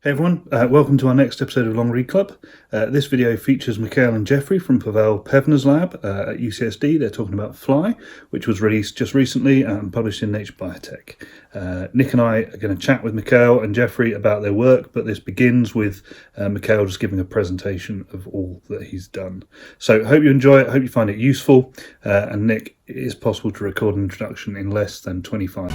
Hey everyone, welcome to our next episode of Long Read Club. This video features Mikhail and Jeffrey from Pavel Pevner's lab at UCSD. They're talking about Flye, which was released just recently and published in Nature Biotech. Nick and I are going to chat with Mikhail and Jeffrey about their work, but this begins with Mikhail just giving a presentation of all that he's done. So hope you enjoy it, hope you find it useful, and Nick, it is possible to record an introduction in less than 25.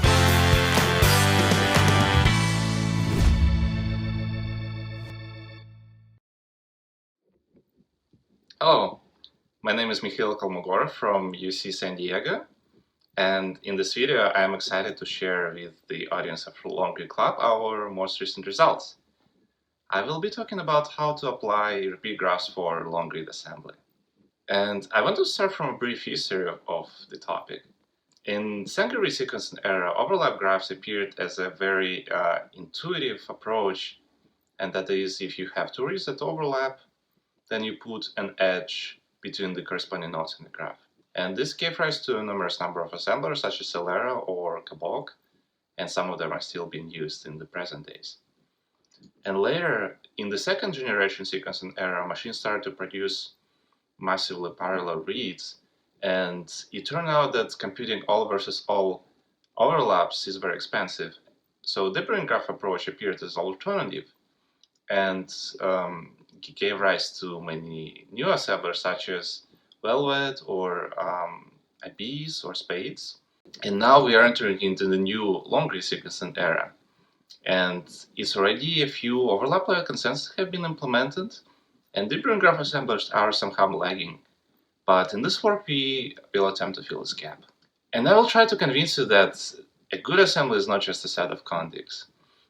Hello, my name is Mikhail Kolmogorov from UC San Diego, and in this video I am excited to share with the audience of Long Read Club our most recent results. I will be talking about how to apply repeat graphs for long read assembly. And I want to start from a brief history of the topic. In single read sequencing era, overlap graphs appeared as a very intuitive approach, and that is, if you have two reads that overlap, then you put an edge between the corresponding nodes in the graph. And this gave rise to a numerous number of assemblers such as Celera or Kabok, and some of them are still being used in the present days. And later, in the second generation sequencing era, machines started to produce massively parallel reads, and it turned out that computing all versus all overlaps is very expensive. So the different graph approach appeared as an alternative, and gave rise to many new assemblers such as Velvet or IPs or Spades. And now we are entering into the new long read sequencing era. And it's already a few overlap level consensus have been implemented, and different graph assemblers are somehow lagging. But in this work, we will attempt to fill this gap. And I will try to convince you that a good assembly is not just a set of contigs,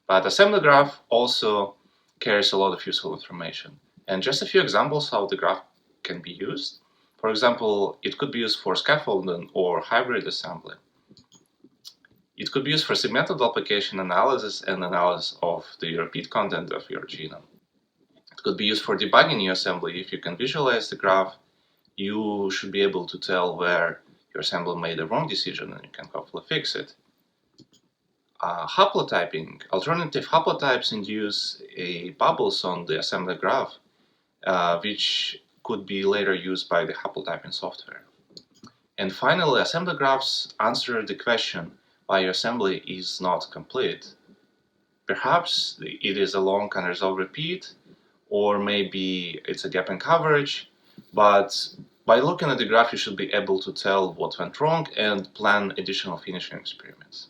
but assembly graph also carries a lot of useful information. And just a few examples how the graph can be used. For example, it could be used for scaffolding or hybrid assembly. It could be used for segmented duplication analysis and analysis of the repeat content of your genome. It could be used for debugging your assembly. If you can visualize the graph, you should be able to tell where your assembly made a wrong decision and you can hopefully fix it. Haplotyping. Alternative haplotypes induce bubbles on the assembly graph, which could be later used by the haplotyping software. And finally, assembly graphs answer the question why your assembly is not complete. Perhaps it is a long unresolved repeat, or maybe it's a gap in coverage, but by looking at the graph, you should be able to tell what went wrong and plan additional finishing experiments.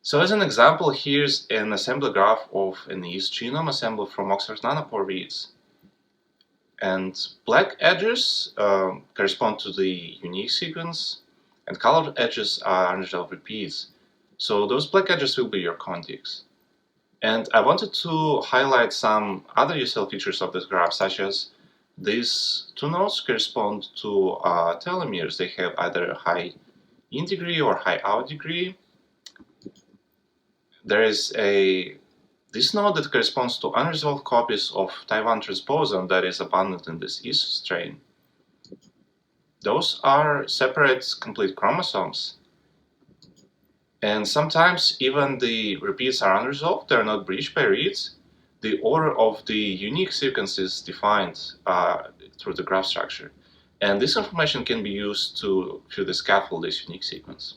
So as an example, here's an assembly graph of an yeast genome assembled from Oxford nanopore reads. And black edges correspond to the unique sequence, and colored edges are unresolved repeats. So those black edges will be your contigs. And I wanted to highlight some other useful features of this graph, such as these two nodes correspond to telomeres. They have either high in degree or high out degree. There is this node that corresponds to unresolved copies of Taiwan transposon that is abundant in this yeast strain. Those are separate complete chromosomes. And sometimes even the repeats are unresolved, they're not breached by reads. The order of the unique sequence is defined through the graph structure. And this information can be used to further scaffold this unique sequence.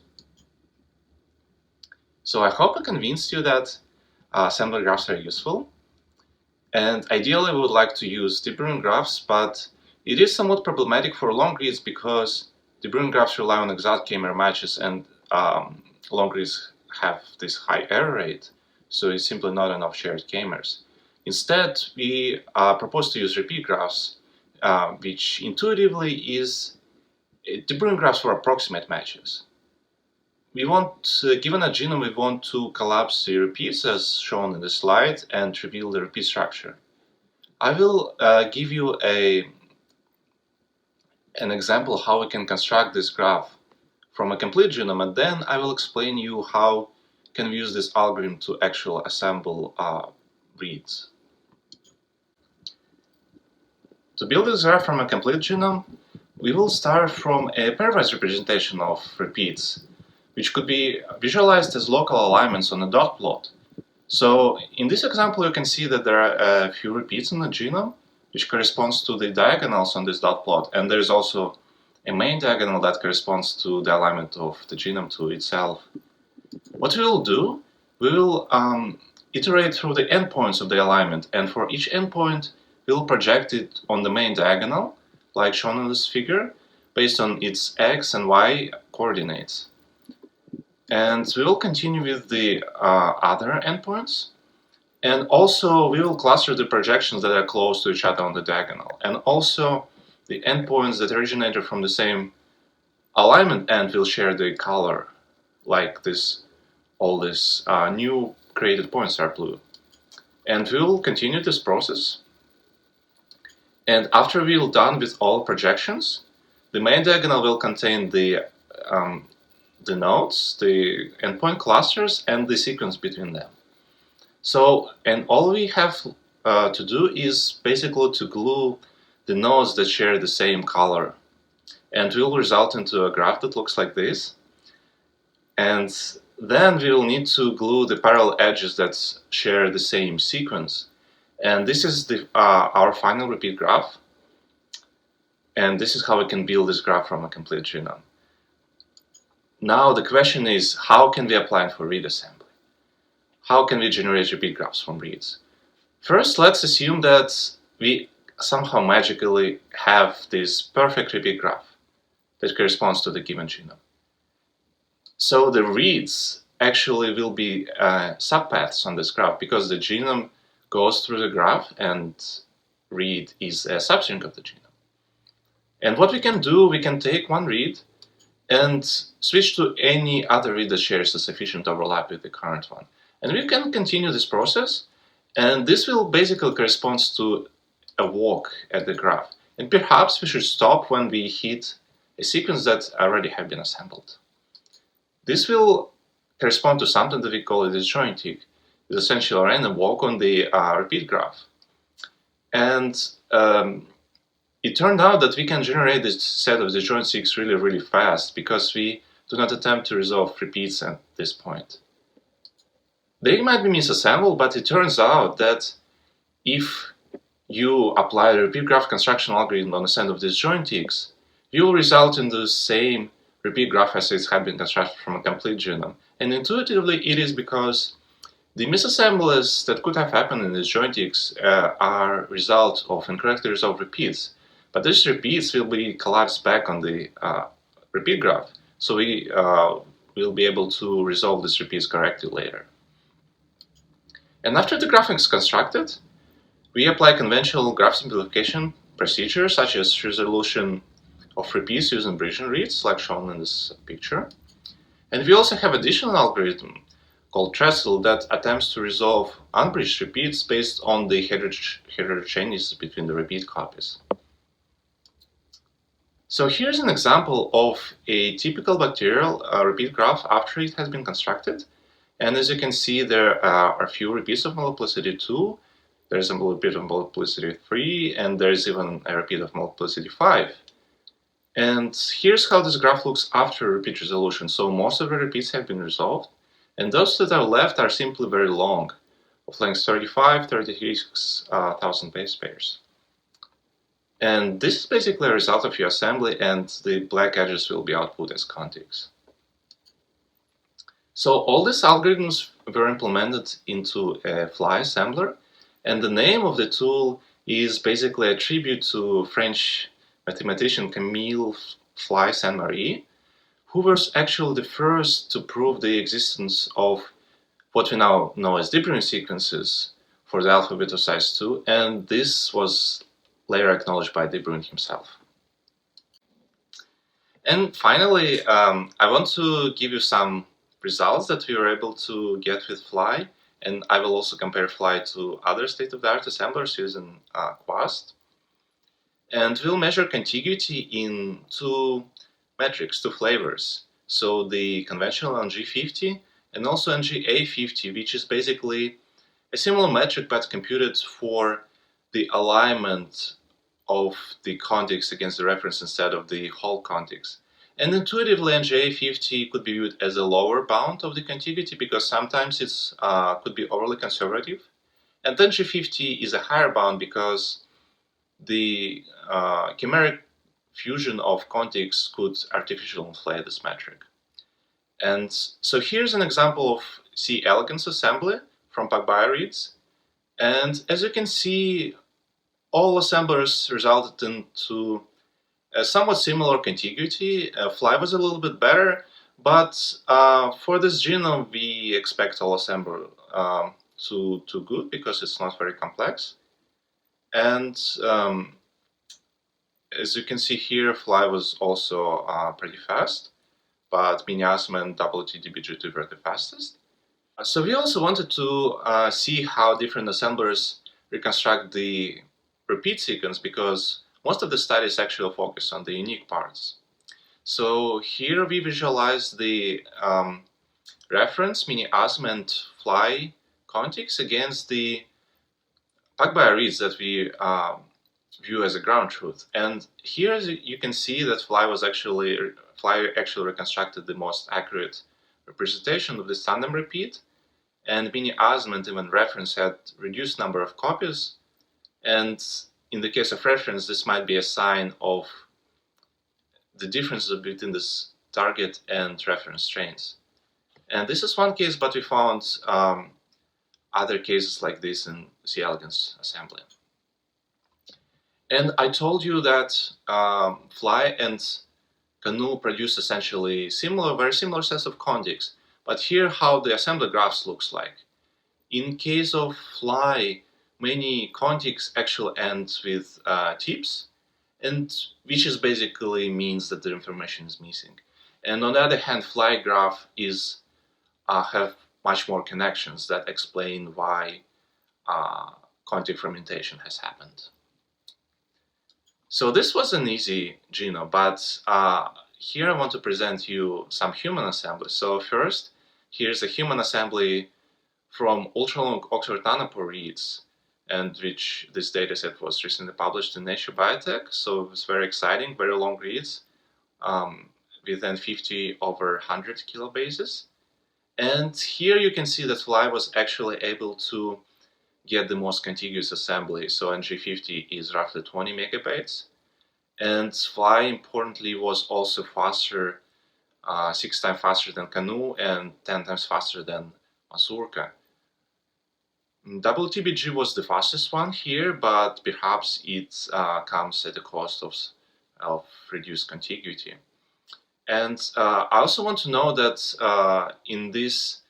So I hope I convinced you that assembly graphs are useful. And ideally, we would like to use deep Bruin graphs, but it is somewhat problematic for long reads because the Bruin graphs rely on exact k-mer matches, and long reads have this high error rate, so it's simply not enough shared k-mers. Instead, we propose to use repeat graphs, which intuitively is the Bruin graphs for approximate matches. We want, given a genome, we want to collapse the repeats as shown in the slide and reveal the repeat structure. I will give you an example how we can construct this graph from a complete genome, and then I will explain you how can we use this algorithm to actually assemble reads. To build this graph from a complete genome, we will start from a pairwise representation of repeats, which could be visualized as local alignments on a dot plot. So in this example, you can see that there are a few repeats in the genome, which corresponds to the diagonals on this dot plot. And there's also a main diagonal that corresponds to the alignment of the genome to itself. What we will do, we will iterate through the endpoints of the alignment. And for each endpoint, we will project it on the main diagonal, like shown in this figure, based on its x and y coordinates. And we will continue with the other endpoints. And also, we will cluster the projections that are close to each other on the diagonal. And also, the endpoints that originated from the same alignment end will share the color, like this. All these new created points are blue. And we will continue this process. And after we're done with all projections, the main diagonal will contain the nodes, the endpoint clusters, and the sequence between them. So, and all we have to do is basically to glue the nodes that share the same color. And will result into a graph that looks like this. And then we will need to glue the parallel edges that share the same sequence. And this is our final repeat graph. And this is how we can build this graph from a complete genome. Now the question is, how can we apply it for read assembly? How can we generate repeat graphs from reads? First, let's assume that we somehow magically have this perfect repeat graph that corresponds to the given genome. So the reads actually will be subpaths on this graph because the genome goes through the graph and read is a substring of the genome. And what we can do, we can take one read and switch to any other read that shares a sufficient overlap with the current one. And we can continue this process, and this will basically correspond to a walk at the graph. And perhaps we should stop when we hit a sequence that already have been assembled. This will correspond to something that we call a disjoint tick. It's essentially a random walk on the repeat graph. And it turned out that we can generate this set of disjoint ticks really, really fast because we do not attempt to resolve repeats at this point. They might be misassembled, but it turns out that if you apply the repeat graph construction algorithm on a set of disjoint ticks, you will result in the same repeat graph as it had been constructed from a complete genome. And intuitively, it is because the misassemblies that could have happened in disjoint ticks are result of incorrectly resolved repeats. But these repeats will be collapsed back on the repeat graph, so we will be able to resolve these repeats correctly later. And after the graph is constructed, we apply conventional graph simplification procedures such as resolution of repeats using bridge and reads, like shown in this picture. And we also have additional algorithm called trestle that attempts to resolve unbridged repeats based on the heterogeneity between the repeat copies. So here's an example of a typical bacterial repeat graph after it has been constructed. And as you can see, there are a few repeats of multiplicity 2, there's a repeat of multiplicity 3, and there's even a repeat of multiplicity 5. And here's how this graph looks after repeat resolution. So most of the repeats have been resolved, and those that are left are simply very long, of length 33,000 base pairs. And this is basically a result of your assembly, and the black edges will be output as contigs. So all these algorithms were implemented into a Flye assembler, and the name of the tool is basically a tribute to French mathematician Camille Flye Saint-Marie, who was actually the first to prove the existence of what we now know as De Bruijn sequences for the alphabet of size 2, and this was later acknowledged by De Bruijn himself. And finally, I want to give you some results that we were able to get with Flye, and I will also compare Flye to other state-of-the-art assemblers using Quast. And we'll measure contiguity in two metrics, two flavors. So the conventional NG50 and also NGA50, which is basically a similar metric but computed for the alignment of the contigs against the reference instead of the whole contigs. And intuitively, NGA50 could be viewed as a lower bound of the contiguity because sometimes it could be overly conservative. And NG50 is a higher bound because the chimeric fusion of contigs could artificially inflate this metric. And so here's an example of C. elegans assembly from PacBio reads. And as you can see, all assemblers resulted into a somewhat similar contiguity. Flye was a little bit better, but for this genome, we expect all assembler to good because it's not very complex. And as you can see here, Flye was also pretty fast, but Miniasm and WTDBG2 were the fastest. So we also wanted to see how different assemblers reconstruct the repeat sequence because most of the studies actually focus on the unique parts. So here we visualize the reference Miniasm and Flye contigs against the PacBio reads that we view as a ground truth. And here you can see that Flye actually reconstructed the most accurate representation of this tandem repeat. And Miniasm and even reference had reduced number of copies. And in the case of reference, this might be a sign of the differences between this target and reference strains. And this is one case, but we found other cases like this in C. elegans assembly. And I told you that Flye and Canoe produce essentially very similar sets of contigs. But here how the assembly graphs looks like. In case of Flye, many contigs actually end with tips, and which is basically means that the information is missing. And on the other hand, Flye graph have much more connections that explain why contig fermentation has happened. So this was an easy genome, but here I want to present you some human assemblies. So first, here's a human assembly from ultra-long Oxford nanopore reads, and which this dataset was recently published in Nature Biotech. So it was very exciting, very long reads, with N50 over 100 kilobases. And here you can see that Flye was actually able to get the most contiguous assembly. So NG50 is roughly 20 megabytes. And Flye, importantly, was also faster, 6 times faster than Canoe and 10 times faster than Mazurka. WTBG was the fastest one here, but perhaps it comes at the cost of reduced contiguity. And I also want to know that in this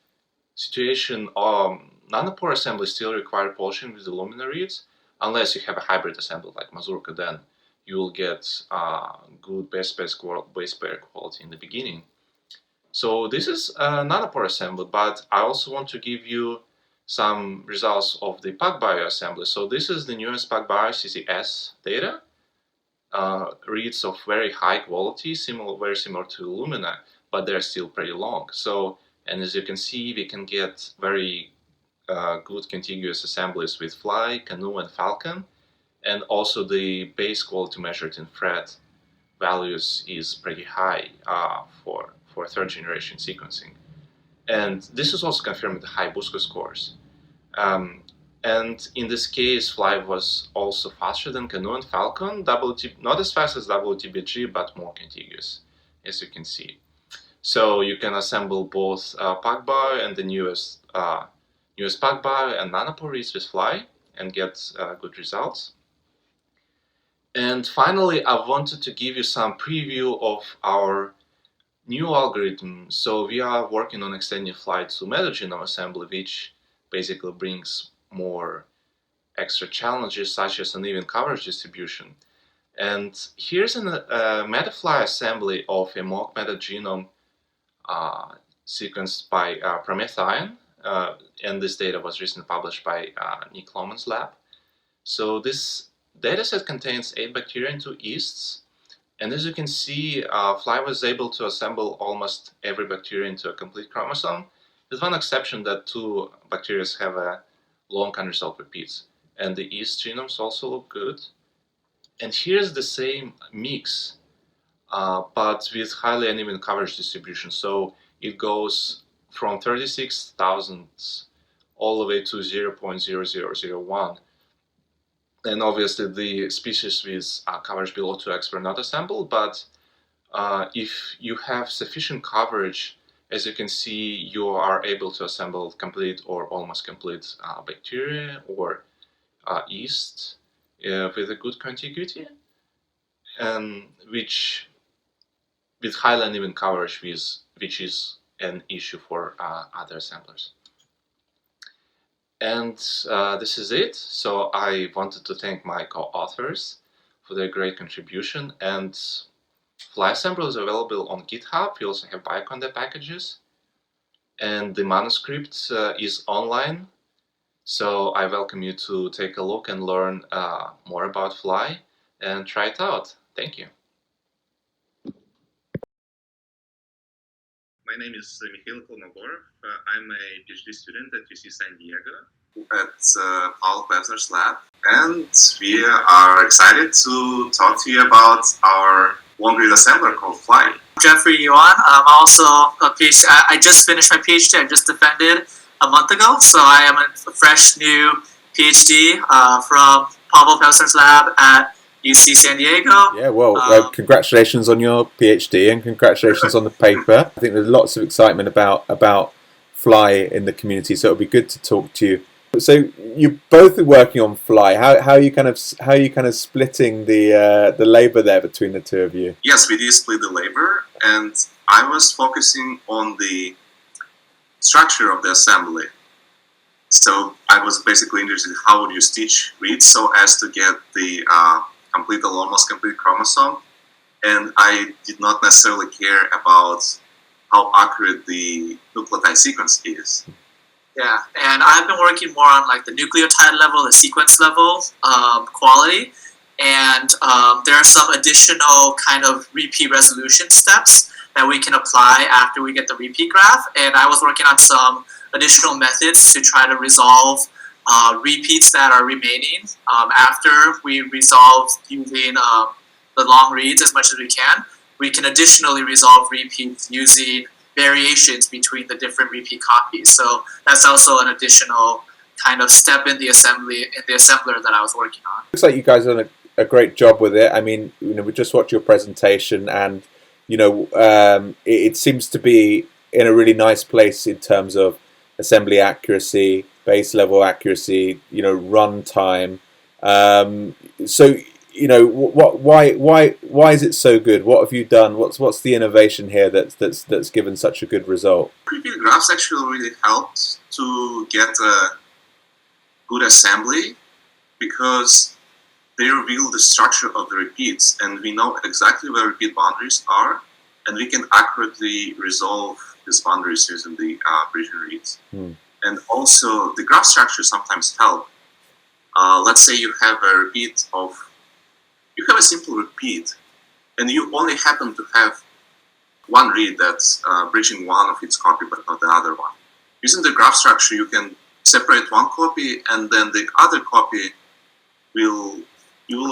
situation, nanopore assemblies still require polishing with the luminary reads, unless you have a hybrid assembly like Mazurka, then you will get good base pair quality in the beginning. So this is a nanopore assembly, but I also want to give you some results of the PacBio assembly. So this is the newest PacBio CCS data. Reads of very high quality, very similar to Illumina, but they're still pretty long. So, and as you can see, we can get very good contiguous assemblies with Flye, Canoe, and Falcon. And also the base quality measured in Fred values is pretty high for third generation sequencing. And this is also confirmed with the high BUSCO scores. And in this case, Flye was also faster than Canoe and Falcon, not as fast as WTBG, but more contiguous, as you can see. So you can assemble both PacBio and the newest PacBio and nanopore reads with Flye and get good results. And finally, I wanted to give you some preview of our new algorithm. So we are working on extending Flye to metagenome assembly, which basically brings more extra challenges such as uneven coverage distribution. And here's a MetaFlye assembly of a mock metagenome sequenced by Promethion, and this data was recently published by Nick Lohmann's lab. So this dataset contains 8 bacteria and 2 yeasts, and as you can see, Flye was able to assemble almost every bacteria into a complete chromosome, with one exception that 2 bacteria have a long unresolved repeats. And the yeast genomes also look good. And here's the same mix but with highly uneven coverage distribution. So it goes from 36 thousandths all the way to 0.0001. And obviously the species with coverage below 2x were not assembled, but if you have sufficient coverage, as you can see, you are able to assemble complete or almost complete bacteria or yeast with a good contiguity, and which with highly uneven coverage, which is an issue for other assemblers. And this is it. So I wanted to thank my co-authors for their great contribution. And Flye assembly is available on GitHub. We also have bioconda packages. And the manuscript is online. So I welcome you to take a look and learn more about Flye and try it out. Thank you. My name is Mikhail Kolmogorov. I'm a PhD student at UC San Diego at Paul Pevsner's lab. And we are excited to talk to you about our long-read assembler called Flye. Jeffrey Yuan. I'm also a PhD. I just finished my PhD. I just defended a month ago. So I am a fresh new PhD from Pavel Pevsner's lab at UC San Diego. Yeah, well, congratulations on your PhD and congratulations on the paper. I think there's lots of excitement about Flye in the community, so it'll be good to talk to you. So you both are working on Flye. How are you kind of splitting the labor there between the two of you? Yes, we did split the labor, and I was focusing on the structure of the assembly. So I was basically interested in how would you stitch reads so as to get the complete or almost complete chromosome, and I did not necessarily care about how accurate the nucleotide sequence is. Yeah, and I've been working more on like the nucleotide level, the sequence level quality, and there are some additional kind of repeat resolution steps that we can apply after we get the repeat graph, and I was working on some additional methods to try to resolve repeats that are remaining after we resolve using the long reads as much as we can. We can additionally resolve repeats using variations between the different repeat copies. So that's also an additional kind of step in the assembly, in the assembler that I was working on. Looks like you guys have done a great job with it. I mean, we just watched your presentation, and it seems to be in a really nice place in terms of assembly accuracy, base level accuracy, run time. So why is it so good? What have you done? What's the innovation here that's given such a good result? Repeat graphs actually really helped to get a good assembly because they reveal the structure of the repeats, and we know exactly where repeat boundaries are, and we can accurately resolve these boundaries using the bridging reads. And also, the graph structure sometimes help. Let's say you have a simple repeat, and you only happen to have one read that's bridging one of its copy, but not the other one. Using the graph structure, you can separate one copy, and then the other copy will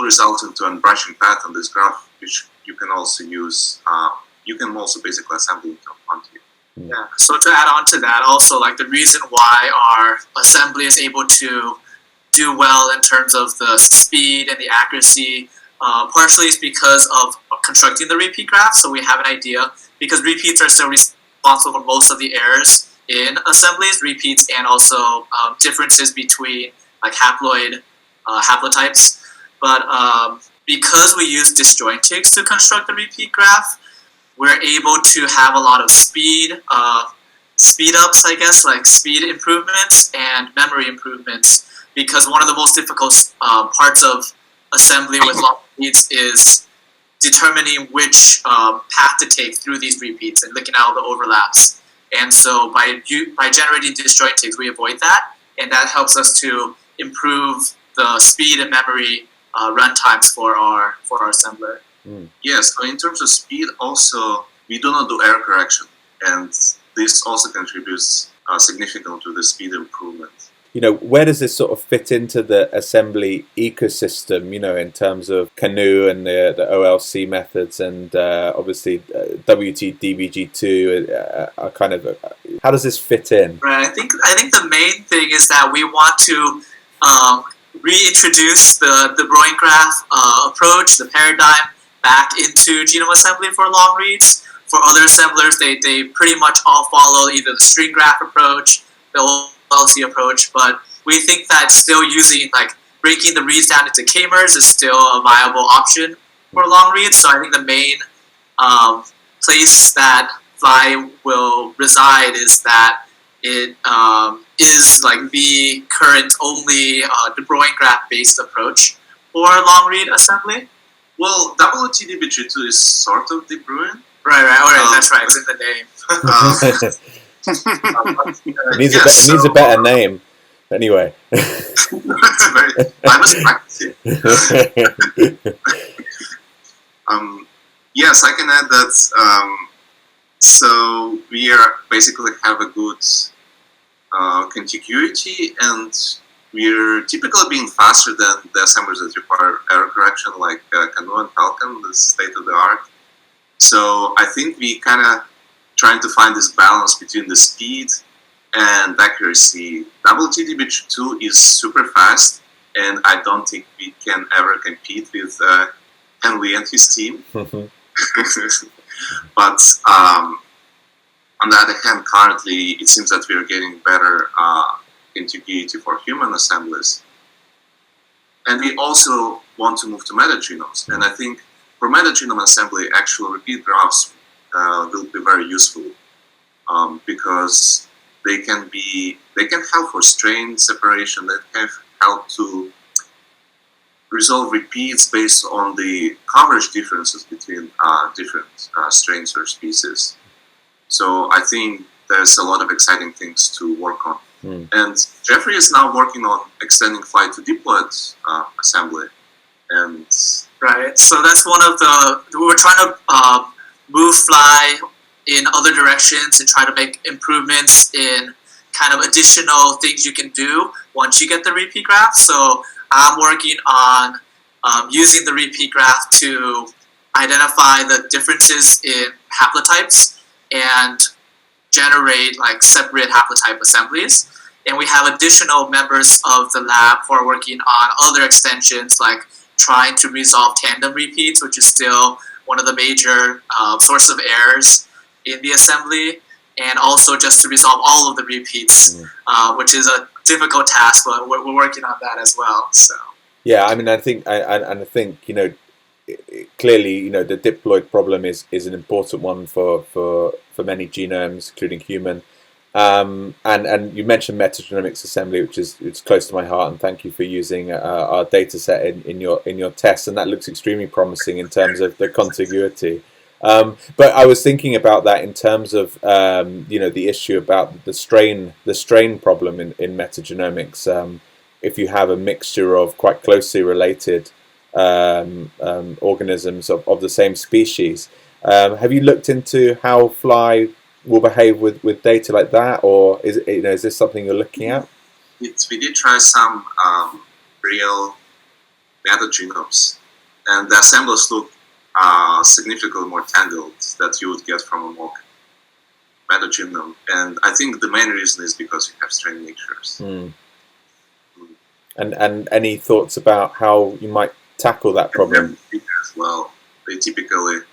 result into a branching path on this graph, which you can also use. You can also basically assemble into a quantity. Yeah. So to add on to that, also like the reason why our assembly is able to do well in terms of the speed and the accuracy, partially is because of constructing the repeat graph. So we have an idea, because repeats are still responsible for most of the errors in assemblies, repeats and also differences between like haplotypes. But because we use disjointics to construct the repeat graph, we're able to have a lot of speed ups, I guess, like speed improvements and memory improvements, because one of the most difficult parts of assembly with long repeats is determining which path to take through these repeats and looking at all the overlaps. And so by generating disjointics, we avoid that, and that helps us to improve the speed and memory run times for our assembler. Yes, so in terms of speed, also we do not do error correction, and this also contributes significantly to the speed improvement. where does this sort of fit into the assembly ecosystem, in terms of Canoe and the OLC methods, and obviously WT-DBG2 are kind of, how does this fit in? Right. I think the main thing is that we want to reintroduce the Brownian graph approach, the paradigm, back into genome assembly for long reads. For other assemblers, they pretty much all follow either the string graph approach, the OLC approach, but we think that still using, breaking the reads down into k-mers is still a viable option for long reads. So I think the main place that Flye will reside is that it is the current only De Bruyne graph based approach for long read assembly. Well, WT-DBG2 is sort of De Bruyne. Right. Alright, that's right. It's in the name. It needs a better name. Anyway. I was practicing. Yes, I can add that. So we basically have a good contiguity, and we're typically being faster than the assemblers that require error correction, like Canoe and Falcon, the state of the art. So I think we kind of trying to find this balance between the speed and accuracy. WT-DBG2 is super fast, and I don't think we can ever compete with Henley and his team. But on the other hand, currently it seems that we are getting better contiguity for human assemblies. And we also want to move to metagenomes. And I think for metagenome assembly, actual repeat graphs will be very useful because they can help for strain separation. They can help to resolve repeats based on the coverage differences between different strains or species. So I think there's a lot of exciting things to work on. And Jeffrey is now working on extending Flye to diploid assembly. And right, so that's one of we're trying to move Flye in other directions and try to make improvements in kind of additional things you can do once you get the repeat graph. So I'm working on using the repeat graph to identify the differences in haplotypes and generate separate haplotype assemblies. And we have additional members of the lab who are working on other extensions, like trying to resolve tandem repeats, which is still one of the major source of errors in the assembly, and also just to resolve all of the repeats, which is a difficult task, but we're working on that as well. So yeah, I mean, I think clearly, the diploid problem is an important one for many genomes, including human. And you mentioned metagenomics assembly, which is close to my heart, and thank you for using our data set in your tests, and that looks extremely promising in terms of the contiguity. But I was thinking about that in terms of the issue about the strain problem in metagenomics. If you have a mixture of quite closely related organisms of the same species, have you looked into how Flye will behave with data like that, or is this something you're looking at? We did try some real metagenomes, and the assemblers look significantly more tangled that you would get from a mock metagenome. And I think the main reason is because you have strain mixtures. And any thoughts about how you might tackle that problem? As well, they typically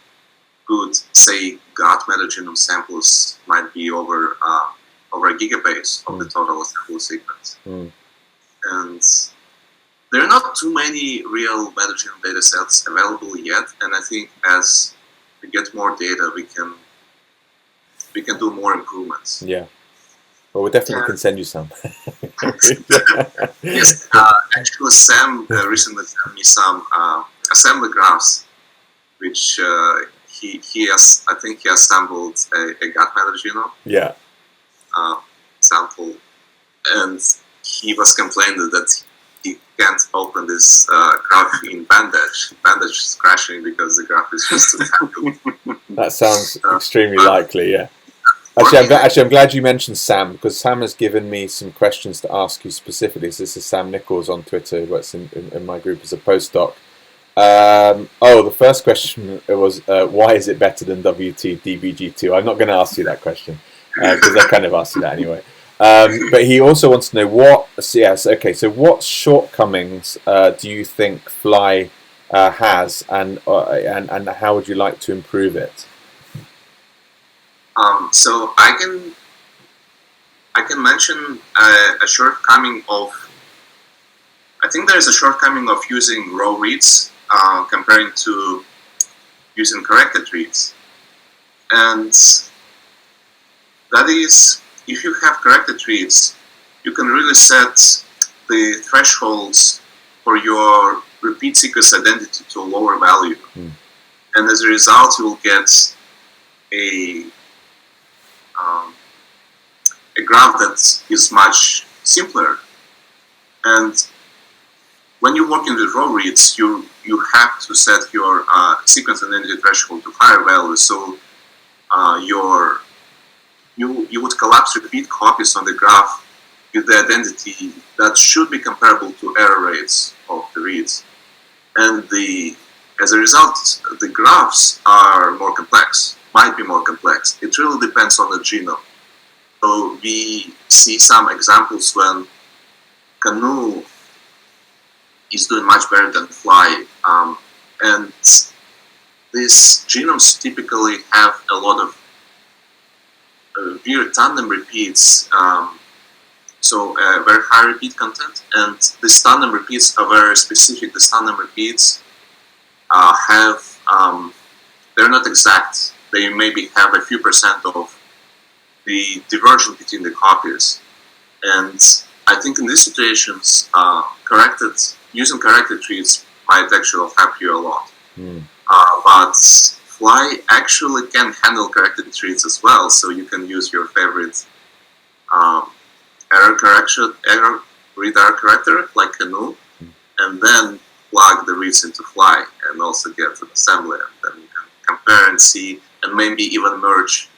good, say, gut metagenome samples might be over a gigabase of the total sample sequence. And there are not too many real metagenome data sets available yet, and I think as we get more data, we can do more improvements. Yeah. Well, we definitely can send you some. Yes, actually, Sam recently sent me some assembly graphs, which he has. I think he assembled a gut metagenome. Yeah. Sample, and he was complaining that he can't open this graph in Bandage. Bandage is crashing because the graph is just too tangled. That sounds extremely likely. Yeah. I'm glad you mentioned Sam, because Sam has given me some questions to ask you specifically. So this is Sam Nichols on Twitter, who works in my group as a postdoc. The first question was, why is it better than WT DBG2? I'm not going to ask you that question, because I kind of asked you that anyway. But he also wants to know what shortcomings do you think Flye has, and how would you like to improve it? So I can mention a shortcoming of. I think there is a shortcoming of using raw reads comparing to using corrected reads, and that is, if you have corrected reads, you can really set the thresholds for your repeat sequence identity to a lower value, and as a result, you will get a graph that is much simpler. And when you're working with raw reads, you have to set your sequence identity threshold to higher values. So you would collapse repeat copies on the graph with the identity that should be comparable to error rates of the reads. And as a result, the graphs are more complex, might be more complex. It really depends on the genome. So we see some examples when Canoe is doing much better than Flye, and these genomes typically have a lot of weird tandem repeats, so very high repeat content, and these tandem repeats are very specific. The tandem repeats they're not exact. They maybe have a few percent of the divergence between the copies, and I think in these situations, using corrected reads might actually help you a lot. But Flye actually can handle corrected reads as well, so you can use your favorite read error corrector like Canoe, and then plug the reads into Flye and also get an assembly, and then you can compare and see, and maybe even merge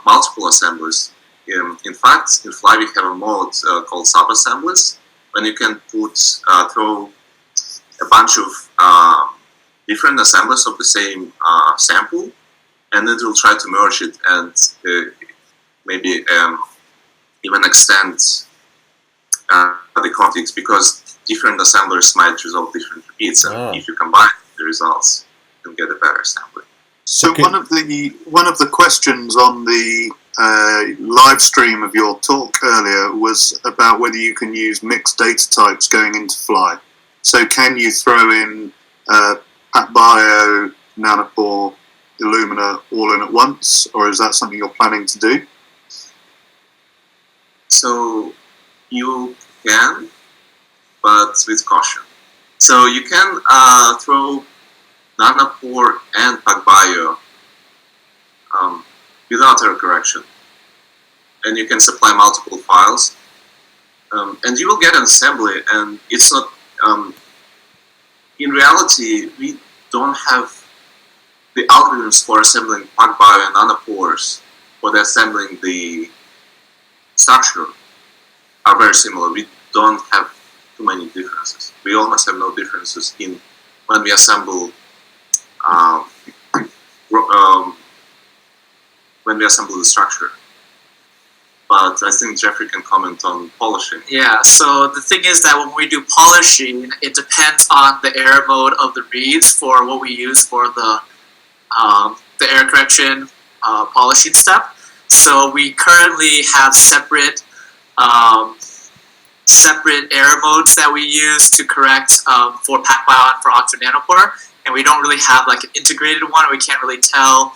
multiple assemblies. In fact, in Flye we have a mode called sub-assemblies, when you can throw a bunch of different assemblies of the same sample, and it will try to merge it and maybe even extend the context, because different assemblers might result different repeats, and if you combine the results, you can get a better assembly. So one of the questions on the live stream of your talk earlier was about whether you can use mixed data types going into Flye. So can you throw in PacBio, Nanopore, Illumina all in at once, or is that something you're planning to do? So you can, but with caution. So you can throw Nanopore and PacBio without error correction, and you can supply multiple files, and you will get an assembly. And it's not. In reality, we don't have the algorithms for assembling PacBio and nanopores, for the assembling the structure are very similar. We don't have too many differences. We almost have no differences in when we assemble the structure. But I think Jeffrey can comment on polishing. Yeah, so the thing is that when we do polishing, it depends on the error mode of the reads for what we use for the error correction polishing step. So we currently have separate error modes that we use to correct for PacBio and for Oxford Nanopore, and we don't really have like an integrated one. We can't really tell.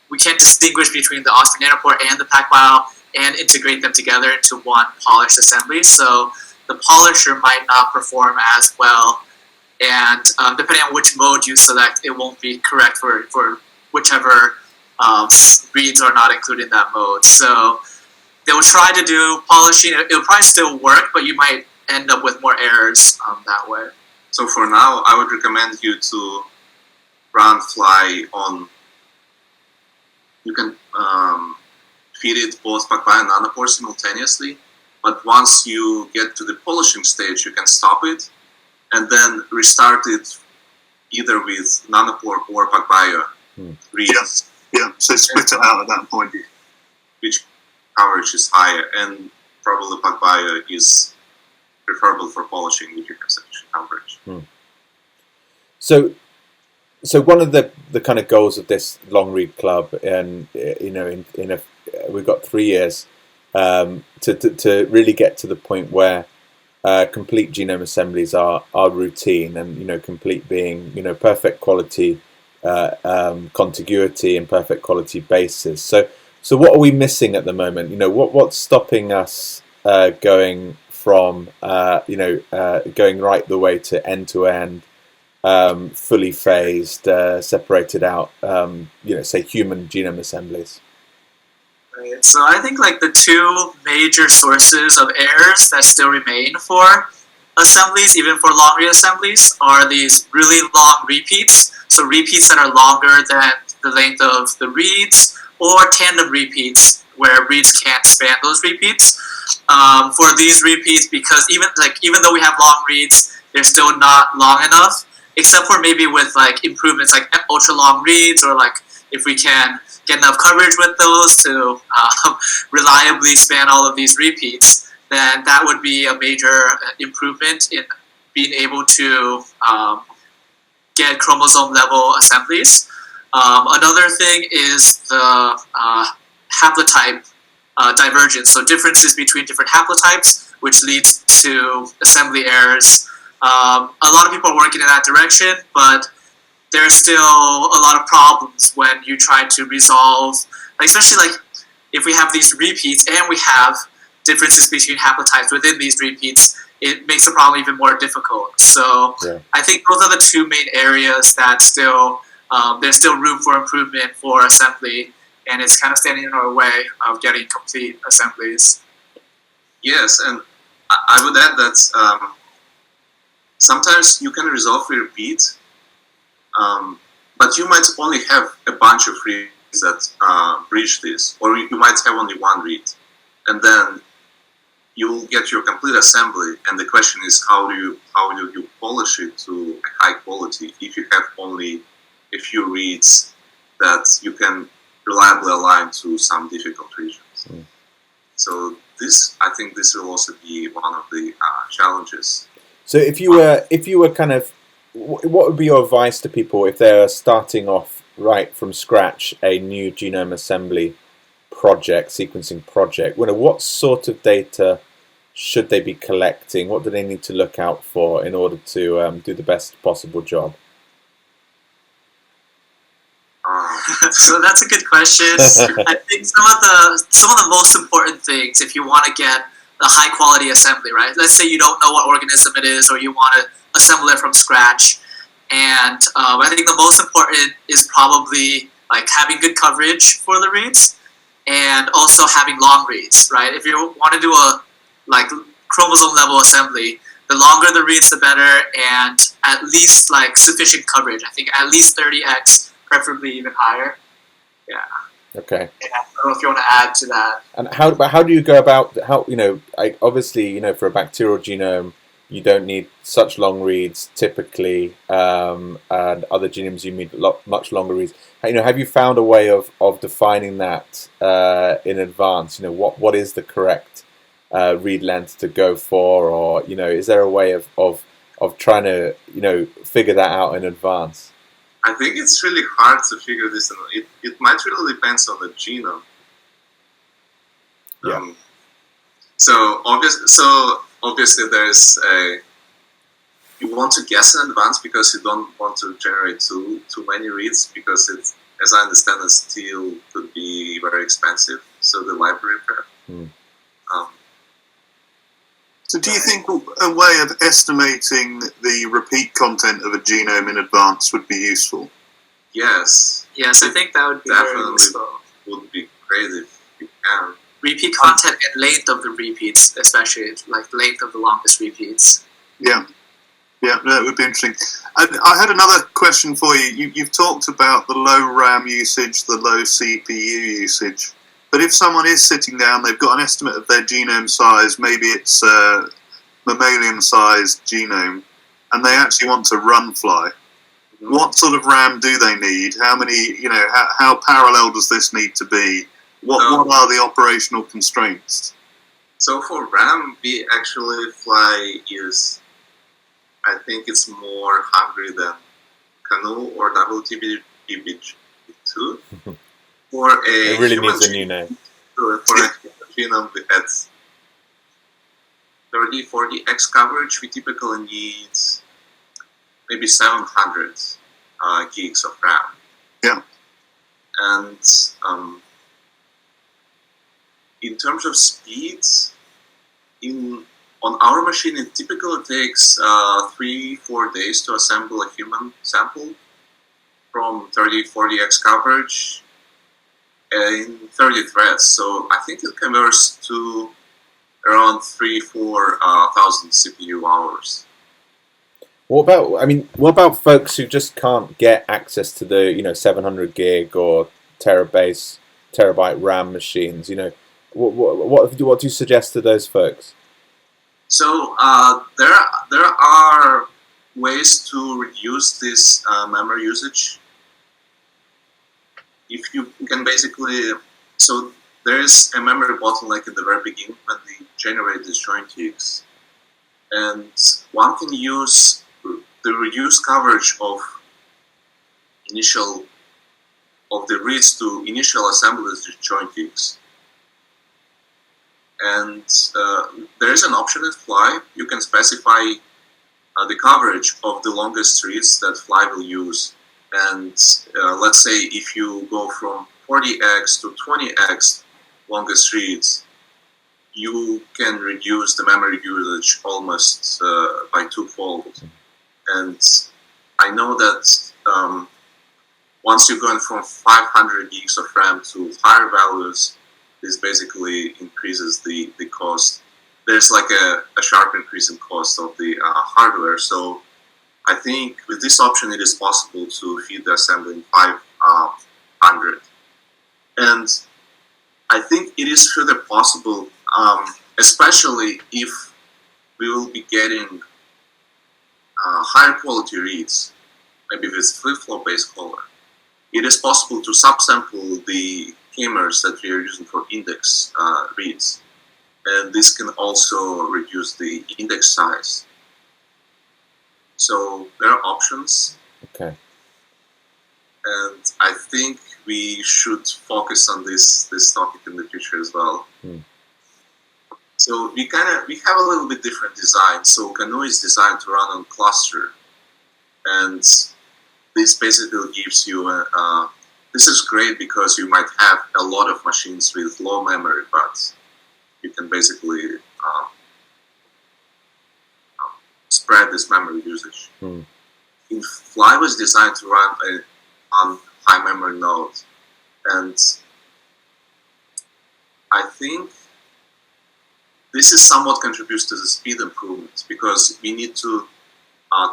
We can't distinguish between the Oxford Nanopore and the PacBio and integrate them together into one polished assembly. So the polisher might not perform as well, and depending on which mode you select, it won't be correct for whichever reads are not included in that mode. So they'll try to do polishing. It'll probably still work, but you might end up with more errors that way. So for now, I would recommend you to run Flye on you can feed it both PacBio and nanopore simultaneously. But once you get to the polishing stage, you can stop it and then restart it either with nanopore or PacBio reads. Yeah, so split it out at that point. Which coverage is higher, and probably PacBio is preferable for polishing if you have sufficient coverage. So one of the kind of goals of this long read club, and we've got 3 years to really get to the point where complete genome assemblies are routine, and complete being perfect quality, contiguity, and perfect quality basis. So what are we missing at the moment? What's stopping us going from going right the way to end, fully phased, separated out, say human genome assemblies? Right. So I think like the two major sources of errors that still remain for assemblies, even for long read assemblies, are these really long repeats. So repeats that are longer than the length of the reads, or tandem repeats where reads can't span those repeats. For these repeats, because even though we have long reads, they're still not long enough, except for maybe with like improvements like ultra long reads, or like if we can get enough coverage with those to reliably span all of these repeats, then that would be a major improvement in being able to get chromosome level assemblies. Another thing is the haplotype divergence, so differences between different haplotypes, which leads to assembly errors. A lot of people are working in that direction, but there's still a lot of problems when you try to resolve, especially if we have these repeats and we have differences between haplotypes within these repeats, it makes the problem even more difficult. So I think those are the two main areas that still there's still room for improvement for assembly, and it's kind of standing in our way of getting complete assemblies. Yes, and I would add that sometimes you can resolve a repeat, but you might only have a bunch of reads that breach this, or you might have only one read, and then you will get your complete assembly. And the question is, how do you polish it to a high quality if you have only a few reads that you can reliably align to some difficult regions? So I think this will also be one of the challenges. So if you were kind of, what would be your advice to people if they're starting off right from scratch a new genome assembly project, sequencing project? What sort of data should they be collecting? What do they need to look out for in order to do the best possible job? So that's a good question. I think some of the most important things, if you want to get a high quality assembly, right? Let's say you don't know what organism it is, or you want to assemble it from scratch. And I think the most important is probably like having good coverage for the reads, and also having long reads, right? If you want to do a chromosome level assembly, the longer the reads, the better, and at least sufficient coverage. I think at least 30x, preferably even higher. Yeah. Okay. Yeah, I don't know if you want to add to that. And how do you go about obviously for a bacterial genome you don't need such long reads typically, and other genomes you need much longer reads. Have you found a way of defining that in advance? What is the correct read length to go for, or is there a way of trying to figure that out in advance? I think it's really hard to figure this out. It might really depend on the genome. Yeah. So obviously there's you want to guess in advance because you don't want to generate too many reads, because it, as I understand it, still could be very expensive. So the library prep. So do you think a way of estimating the repeat content of a genome in advance would be useful? Yes. Yes, I think that would be very useful. Would be great if you can. Repeat content and length of the repeats, especially length of the longest repeats. Yeah. Yeah, that would be interesting. I had another question for you. You've talked about the low RAM usage, the low CPU usage. But if someone is sitting down, they've got an estimate of their genome size, maybe it's a mammalian-sized genome, and they actually want to run Flye. What sort of RAM do they need? How many, how parallel does this need to be? What are the operational constraints? So for RAM, we actually Flye is, I think it's more hungry than Canoe or WTB2. For a It really human needs a new name. For a human genome, we had 30-40x coverage. We typically need maybe 700 gigs of RAM. Yeah. And in terms of speeds, on our machine, it typically takes 3-4 days to assemble a human sample from 30-40x coverage in 30 threads. So I think it converts to around 3,000-4,000 CPU hours. What about folks who just can't get access to the 700 gig or terabyte RAM machines? What do you suggest to those folks? So there are ways to reduce this memory usage. If you can basically, so there is a memory bottleneck at the very beginning when we generate these joint gigs, and one can use the reduced coverage of the reads to initial assembly of the joint gigs. And there is an option in Flye. You can specify the coverage of the longest reads that Flye will use. And let's say if you go from 40x to 20x longest reads, you can reduce the memory usage almost by twofold. And I know that once you're going from 500 gigs of RAM to higher values, this basically increases the cost. There's like a sharp increase in cost of the hardware. So I think with this option, it is possible to feed the assembly in 500. And I think it is further possible, especially if we will be getting higher quality reads, maybe with flip-flop based color. It is possible to subsample the k-mers that we are using for index reads. And this can also reduce the index size. So there are options. Okay. And I think we should focus on this topic in the future as well. So we have a little bit different design. So Canoe is designed to run on cluster, and this basically gives you this is great because you might have a lot of machines with low memory, but you can basically spread this memory usage. Flye was designed to run on high memory node, and I think this is somewhat contributes to the speed improvements because we need to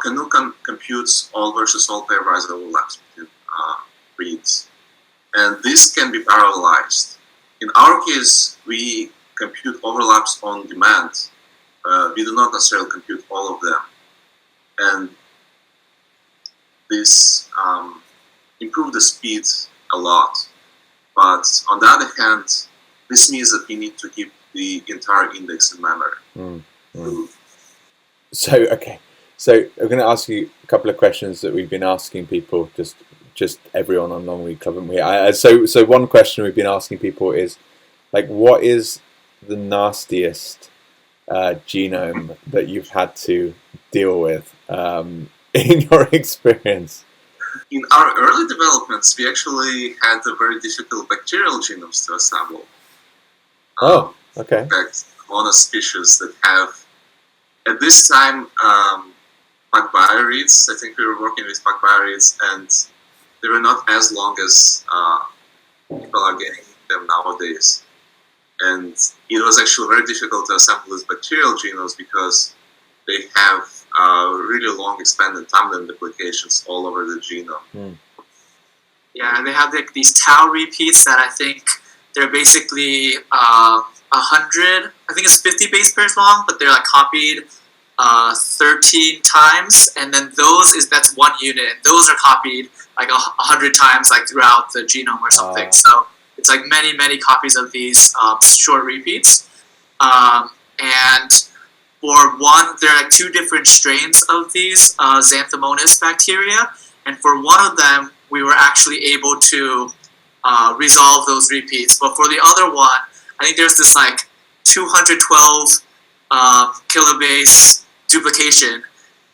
Canoe computes all versus all pairwise overlaps between reads, and this can be parallelized. In our case, we compute overlaps on demand. We do not necessarily compute all of them, and this improves the speed a lot. But on the other hand, this means that we need to keep the entire index in memory. So I'm going to ask you a couple of questions that we've been asking people, just everyone on Long Read Club, haven't we? So one question we've been asking people is, like, what is the nastiest genome that you've had to deal with in your experience? In our early developments, we actually had a very difficult bacterial genomes to assemble. Oh, okay. In fact, monospecies that have, at this time, PacBio reads. I think we were working with PacBio reads, and they were not as long as people are getting them nowadays. And it was actually very difficult to assemble these bacterial genomes because they have really long expanded time-length duplications all over the genome. Yeah, and they have like these tau repeats that I think they're basically 100. I think it's 50 base pairs long, but they're like copied 13 times, and then that's 1 unit. And those are copied like 100 times, like throughout the genome or something. So it's like many copies of these short repeats. And for one, there are like 2 different strains of these Xanthomonas bacteria, and for one of them, we were actually able to resolve those repeats. But for the other one, I think there's this like 212 kilobase duplication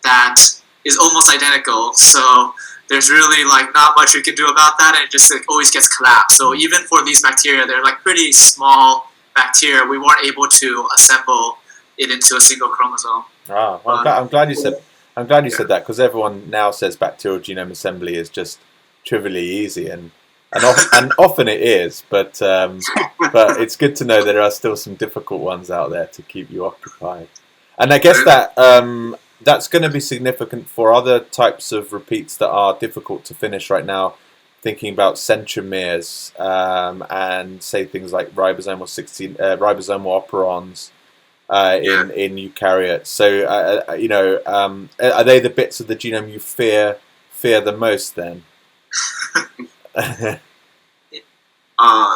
that is almost identical. So there's really like not much we can do about that, and it just like, always gets collapsed. So even for these bacteria, they're like pretty small bacteria. We weren't able to assemble it into a single chromosome. Well, I'm glad you said that, because everyone now says bacterial genome assembly is just trivially easy, and often it is, but it's good to know there are still some difficult ones out there to keep you occupied. And I guess that that's going to be significant for other types of repeats that are difficult to finish right now. Thinking about centromeres and say things like ribosomal operons in eukaryotes. So are they the bits of the genome you fear the most then?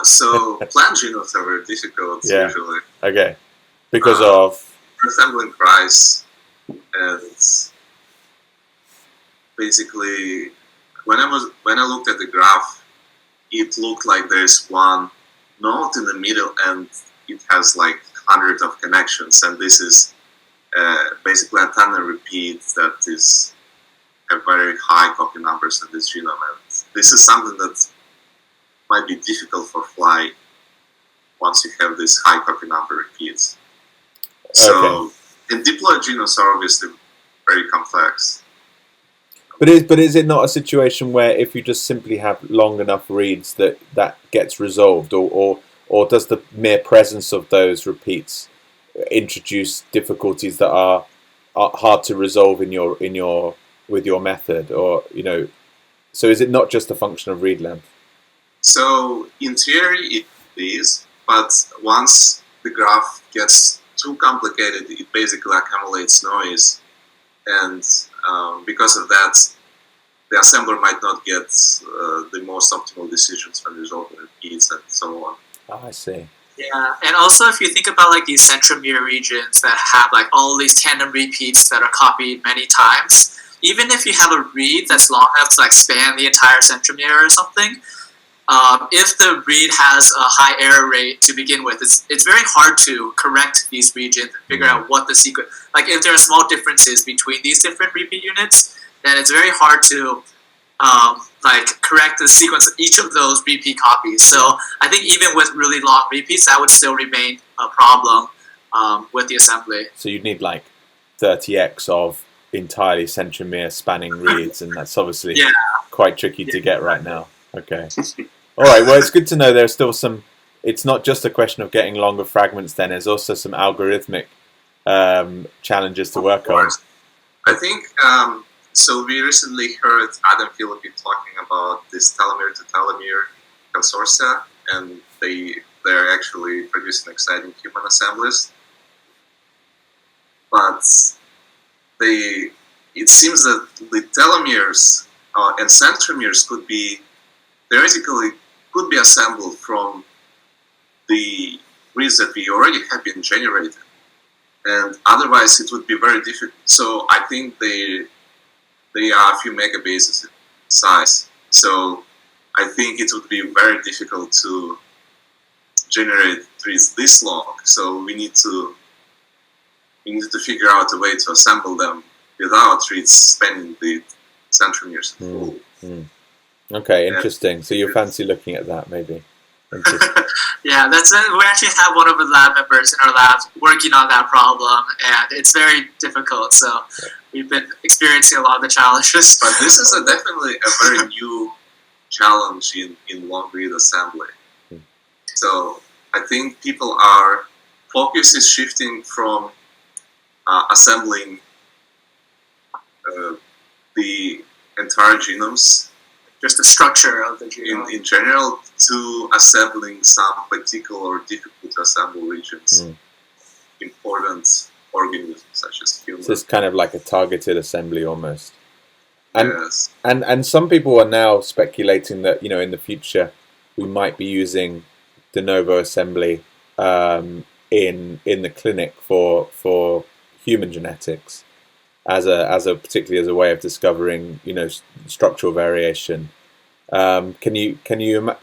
So plant genomes are very difficult usually. Okay, because of assembling price, and basically when I looked at the graph, it looked like there's one node in the middle and it has like hundreds of connections, and this is basically a tandem repeat that is have very high copy numbers in this genome, and this is something that might be difficult for Flye once you have this high copy number repeats. So, and diploid genomes are obviously very complex. But is it not a situation where if you just simply have long enough reads that gets resolved, or does the mere presence of those repeats introduce difficulties that are hard to resolve with your method, or so is it not just a function of read length? So in theory it is, but once the graph gets too complicated, it basically accumulates noise, and because of that, the assembler might not get the most optimal decisions when resolving repeats and so on. Oh, I see. Yeah, and also if you think about like these centromere regions that have like all these tandem repeats that are copied many times, even if you have a read that's long enough to like span the entire centromere or something, if the read has a high error rate to begin with, it's very hard to correct these regions and figure out what the sequence. Like if there are small differences between these different repeat units, then it's very hard to correct the sequence of each of those repeat copies. So I think even with really long repeats, that would still remain a problem with the assembly. So you'd need like 30x of entirely centromere spanning reads, and that's obviously quite tricky to get right now. Okay. All right. Well, it's good to know there's still some. It's not just a question of getting longer fragments. Then there's also some algorithmic challenges to work on. I think so. We recently heard Adam Philippi talking about this telomere to telomere consortia, and they're actually producing exciting human assemblies. But it seems that the telomeres and centromeres theoretically could be assembled from the reads that we already have been generated, and otherwise it would be very difficult. So I think they are a few megabases in size. So I think it would be very difficult to generate reads this long. So we need to figure out a way to assemble them without reads spanning the centromeres in full. Okay, interesting. So you fancy looking at that, maybe? Yeah, we actually have one of the lab members in our labs working on that problem, and it's very difficult. So we've been experiencing a lot of the challenges. But this is definitely a very new challenge in long read assembly. So I think focus is shifting from assembling the entire genomes Just the structure of the genome. in general to assembling some particular or difficult to assemble regions, important organisms such as humans. So it's kind of like a targeted assembly almost. And, Yes. and some people are now speculating that, in the future we might be using de novo assembly in the clinic for human genetics as a particularly as a way of discovering structural variation. Can you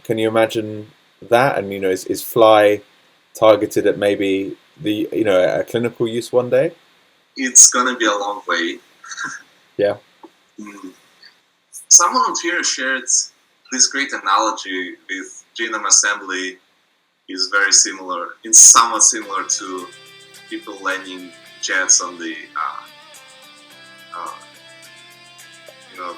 imagine that? And is Flye targeted at maybe a clinical use one day? It's gonna be a long way. Yeah. Some volunteers shared this great analogy with genome assembly is very similar. It's somewhat similar to people landing jets on the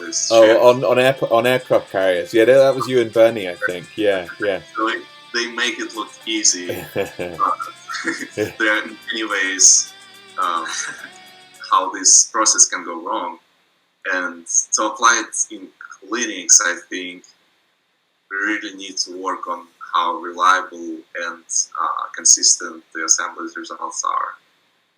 this. On aircraft carriers. Yeah, that was you and Bernie, I think. Yeah. So they make it look easy. There are many ways how this process can go wrong, and to apply it in clinics, I think we really need to work on how reliable and consistent the assembly results are.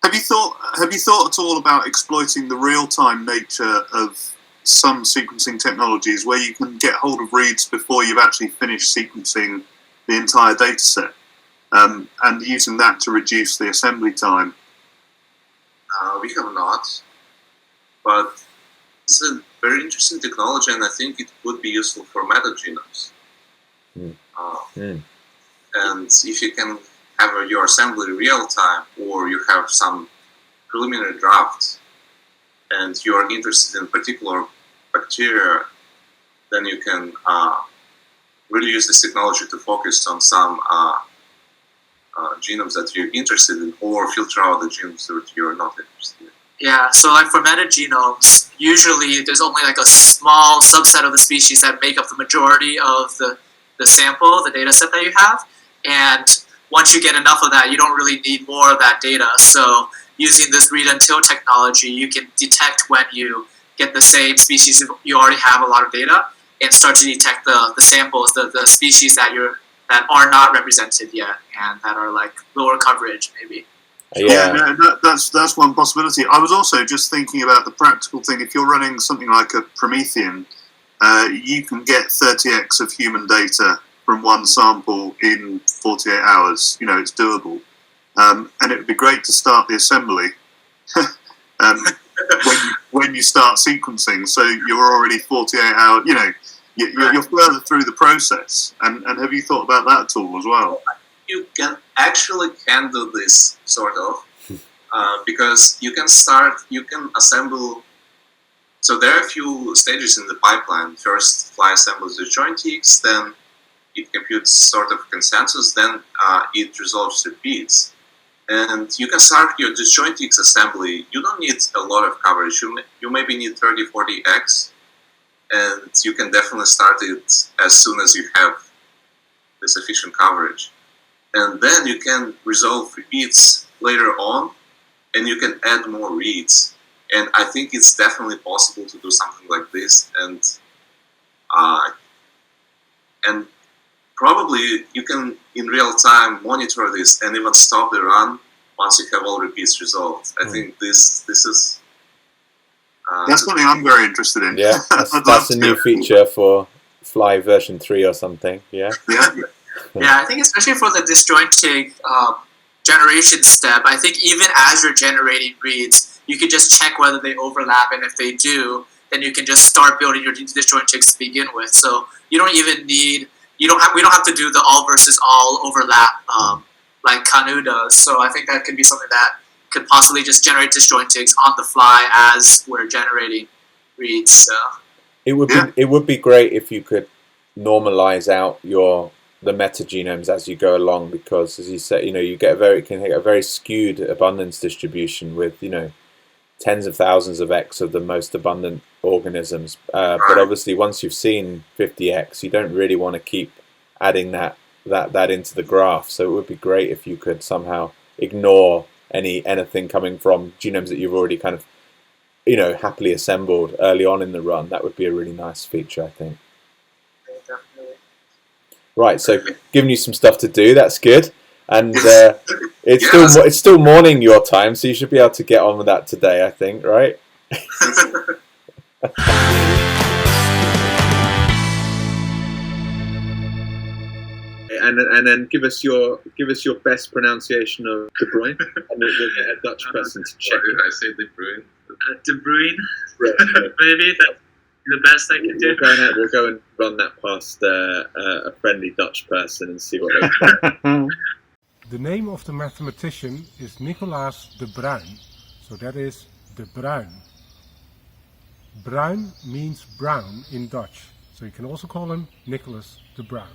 Have you thought at all about exploiting the real-time nature of some sequencing technologies where you can get hold of reads before you've actually finished sequencing the entire data set, and using that to reduce the assembly time? We have not, but it's a very interesting technology, and I think it would be useful for metagenomes. And if you can have your assembly real time, or you have some preliminary draft, and you are interested in particular bacteria, then you can really use this technology to focus on some genomes that you're interested in, or filter out the genomes that you're not interested in. Yeah, so like for metagenomes, usually there's only like a small subset of the species that make up the majority of the sample, the data set that you have. And once you get enough of that, you don't really need more of that data. So using this read until technology, you can detect when you get the same species you already have a lot of data, and start to detect the samples, the species that are not represented yet and that are like lower coverage maybe. That's one possibility. I was also just thinking about the practical thing. If you're running something like a Promethean, you can get 30x of human data from one sample in 48 hours. It's doable. And it would be great to start the assembly when you start sequencing. So you're already 48 hours, you're further through the process. And have you thought about that at all as well? You can do this sort of because you can assemble. So there are a few stages in the pipeline. First, Flye assembles the joint X, then it computes sort of consensus, then it resolves repeats. And you can start your disjoint X assembly. You don't need a lot of coverage. You maybe need 30, 40x, and you can definitely start it as soon as you have the sufficient coverage. And then you can resolve repeats later on, and you can add more reads. And I think it's definitely possible to do something like this. And probably you can, in real time, monitor this and even stop the run once you have all repeats resolved. I think this is... that's something I'm very interested in. Yeah, that's a new feature for Flye version 3 or something. Yeah. Yeah, I think especially for the disjointing generation step, I think even as you're generating reads, you can just check whether they overlap, and if they do, then you can just start building your disjointigs to begin with. So you don't even need... we don't have to do the all versus all overlap like Kanu does. So I think that could be something that could possibly just generate disjointigs on the fly as we're generating reads. So it would be great if you could normalize out the metagenomes as you go along, because as you said, you get a very skewed abundance distribution with tens of thousands of X of the most abundant organisms. But obviously, once you've seen 50X, you don't really want to keep adding that into the graph. So it would be great if you could somehow ignore anything coming from genomes that you've already kind of happily assembled early on in the run. That would be a really nice feature, I think. Definitely. Right, so giving you some stuff to do, that's good. And it's Yes. it's still morning your time, so you should be able to get on with that today, I think, right? And then give us your best pronunciation of De Bruyne, and we'll get a Dutch person to check. What did I say, De Bruyne? De Bruyne, Right. maybe that's the best I can do. We'll go and run that past a friendly Dutch person and see what they think. The name of the mathematician is Nicolaas de Bruin, so that is de Bruin. Bruin means brown in Dutch, so you can also call him Nicholas de Bruin.